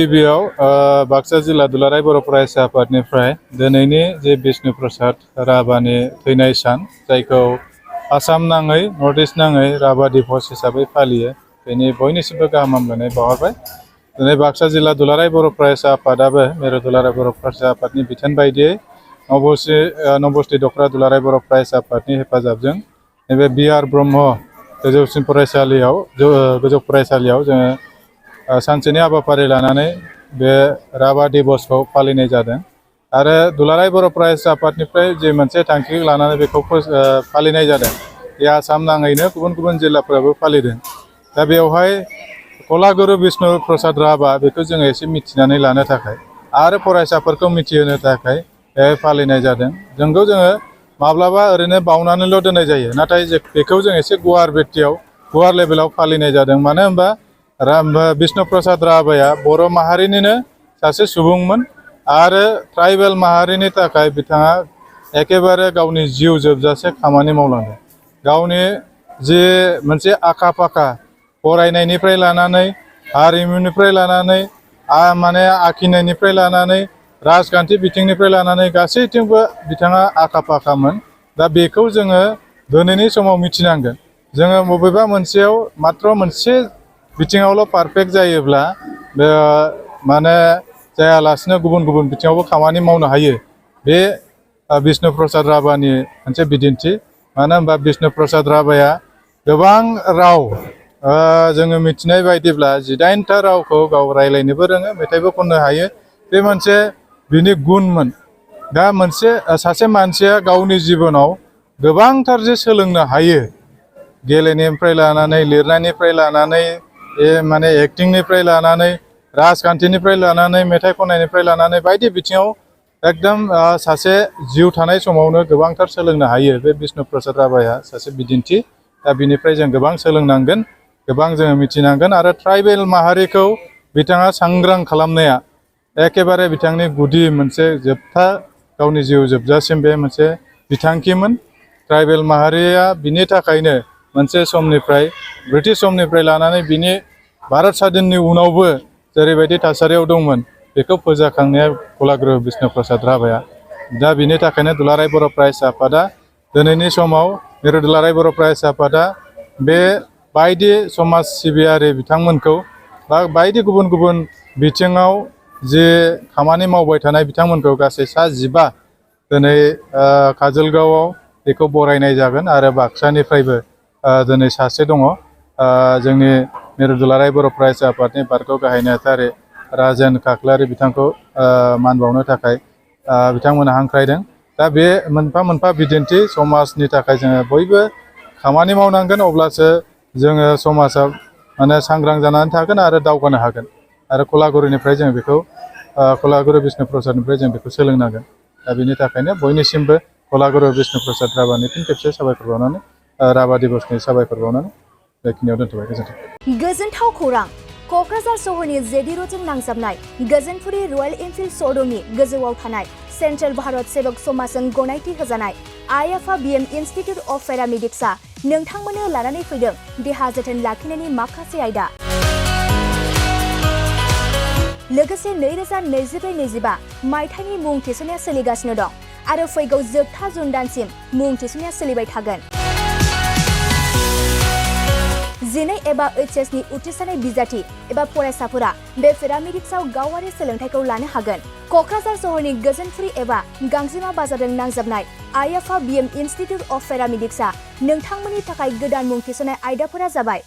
गिबियाव बाक्सा जिल्ला दुलाराय बर' फरायसा आफादनिफ्राय दिनैनि जे बिष्णु प्रसाद राभानि थैनाय सान जायखौ आसाम नाङै नर्थ इस्ट नाङै राभा दिवस हिसाबै फालियो बेनि बयनिसिमबो गाहाम हामलायनाय बावहरबाय। दिनै बाक्सा जिल्ला दुलाराय बर' फरायसा आफादाबो मिरु दुलाराय बर' फरायसा आफादनि बिथोन बायदियै नबस्थि दखरा दुलाराय बर' फरायसा आफादनि हेफाजाबजों नैबे बि.आर. ब्रह्म गोजौ फरायसालियाव जोङो सानसेनि हाबाफारि लानानै बे राभा दिवसखौ फालिनाय जादों आरो दुलाराय बर' फरायसा आफादनिफ्राय जे मोनसे थांखि लानानै बेखौ फालिनाय जादों बे आसाम नाङैनो गुबुन गुबुन जिल्लाफोराबो फालिदों। दा बेवहाय कलागुरु बिष्णु प्रसाद राभा बेखौ जोङो एसे मिथिनानै लानो थाखाय आरो फरायसाफोरखौ मिथिहोनो थाखाय फालिनाय जादों। जोंखौ जोङो माब्लाबा ओरैनो बावनानैल' दोननाय जायो, नाथाय बेखौ जों एसे गुवार लेभेलाव फालिनाय जादों। मानो होनबा बिष्णु प्रसाद राभाया बर' माहारिनिनो सासे सुबुंमोन आरो ट्राइबेल माहारिनि थाखाय बिथाङा एखेबारे गावनि जिउ जोबजासे खामानि मावलांदों। गावनि जे मोनसे आखा फाखा फरायनायनिफ्राय लानानै हारिमुनिफ्राय लानानै माने आखिनायनिफ्राय लानानै राजखान्थि बिथिंनिफ्राय लानानै गासैथिंबो बिथाङा आखा फाखामोन। दा बेखौ जोङो दिनैनि समाव मिथिनांगोन। जोङो बबेबा मोनसेयाव मात्र मोनसे बिथिङावल' पारफेक्ट जायोब्ला माने जायालासिनो गुबुन गुबुन बिथिङावबो खामानि मावनो हायो। बे बिष्णु प्रसाद राभानि मोनसे बिदिन्थि। मानो होनबा बिष्णु प्रसाद राभाया गोबां राव जोङो मिथिनाय बायदिब्ला 18टा रावखौ गाव रायज्लायनोबो रोङो, मेथाइबो खननो हायो। बे मोनसे बिनि गुनमोन। दा सासे मानसिया गावनि जिबनाव गोबांथार जे सोलोंनो हायो, गेलेनायनिफ्राय लानानै लिरनायनिफ्राय लानानै माने एक्टिंनिफ्राय लानानै राजखान्थिनिफ्राय लानानै मेथाइ खननायनिफ्राय लानानै बायदि बिथिङाव एकदम सासे जिउ थानाय समावनो गोबांथार सोलोंनो हायो। बे बिष्णु प्रसाद राभाया सासे बिदिन्थि। दा बिनिफ्राय जों गोबां सोलोंनांगोन, गोबां जोङो मिथिनांगोन आरो ट्राइबेल माहारिखौ बिथाङा सांग्रां खालामनाया एखेबारे बिथांनि गुदि मोनसे जोबथा गावनि जिउ जोबजासिम बे मोनसे बिथांखिमोन। ट्राइबेल माहारिया बिनि थाखायनो मोनसे समनिफ्राय ब्रिटिश समनिफ्राय लानानै बिनि भारत स्वाधीननि उनावबो जेरैबायदि थासारियाव दंमोन बेखौ फोजाखांनाया कलागुरु बिष्णु प्रसाद राभाया। दा बिनि थाखायनो दुलाराय बर' फरायसा आफादा दिनैनि समाव मिरु दुलाराय बर' फरायसा आफादा बे बायदि समाज सिबियारि बिथांमोनखौ बा बायदि गुबुन गुबुन बिथिङाव जे खामानि मावबाय थानाय बिथांमोनखौ गासै सा 15 दिनै काजलगावआव बेखौ बरायनाय जागोन आरो बाक्सानिफ्रायबो दिनै सासे दङ। जोंनि मिरु दुलाराय बर' फरायसा आफादनि बारग' गाहाय नेहाथारि राजेन खाख्लारि बिथांखौ मान बावनो थाखाय बिथांमोना हांख्रायदों। दा बे मोनफा मोनफा बिदिन्थि। समाजनि थाखाय जोङो बयबो खामानि मावनांगोन, अब्लासो जोङो समाजाव माने सांग्रां जानानै थागोन आरो दावगानो हागोन। आरो कलागुरुनिफ्राय जों बेखौ कलागुरु बिष्णु प्रसादनिफ्राय जों बेखौ सोलोंनांगोन। दा बेनि थाखायनो बयनिसिमबो कलागुरु बिष्णु प्रसाद राभानि फिन खेबसे साबायखर बावनानै राभा दिवसनि साबायखर बावनानै बेखिनियाव दोनथ'बाय। गोजोन्थों। गोजोनथाव खौरां। क'क्राझार सहरनि जेडिर'जों नांजाबनाय गोजोनपुरि रयेल एनफिल्ड श'रुमनि गोजौआव थानाय सेन्ट्रेल भारत सेबक समाजजों गनायथि होजानाय आइ.आफा BM इनस्टिट्युट अफ पेरामेडिक्सआ नोंथांमोननो लानानै फैदों देहा जोथोन लाखिनायनि माखासे आयदा। लोगोसे 2024-25 मायथाइनि मुं थिसननाया सोलिगासिनो दं आरो फैगौ जोबथा जुन दानसिम मुं थिसननाया सोलिबाय थागोन। 12 एबा HS नि उथ्रिसारनाय बिजाथि एबा फरायसाफोरा बे पेरामेडिक्सआव गावारि सोलोंथाइखौ लानो हागोन। क'क्राझार सहरनि गोजोनपुरि एबा गांजेमा बाजारजों नांजाबनाय आइ.आफा BM इनस्टिट्युट अफ पेरामेडिक्सआ नोंथांमोननि थाखाय गोदान मुं थिसननाय आयदाफोरा जाबाय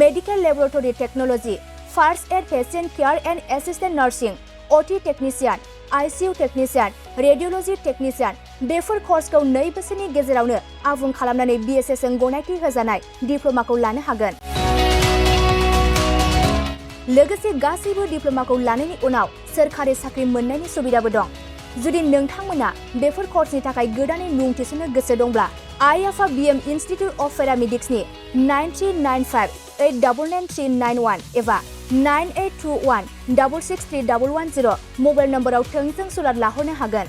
medical laboratory technology, first aid patient care and assistant nursing, OT technician, ICU technician, radiology technician. Before कर्सखौ 2 बोसोरनि गेजेरावनो आबुं खालामनानै BSS जों गनायथि होजानाय डिप्ल'माखौ लानो हागोन। लोगोसे गासैबो डिप्ल'माखौ लानायनि उनाव सोरखारि साख्रि मोननायनि सुबिदाबो दं। जुदि नोंथांमोना बेफोर कर्सनि थाखाय गोदानै मुं थिसननो गोसो दंब्ला आइ.आफा BM इनस्टिट्युट अफ पेरामेडिक्सनि 9395899391 एबा 9821663110 मबाइल नम्बराव थोंजों सुलाद लाहरनो हागोन।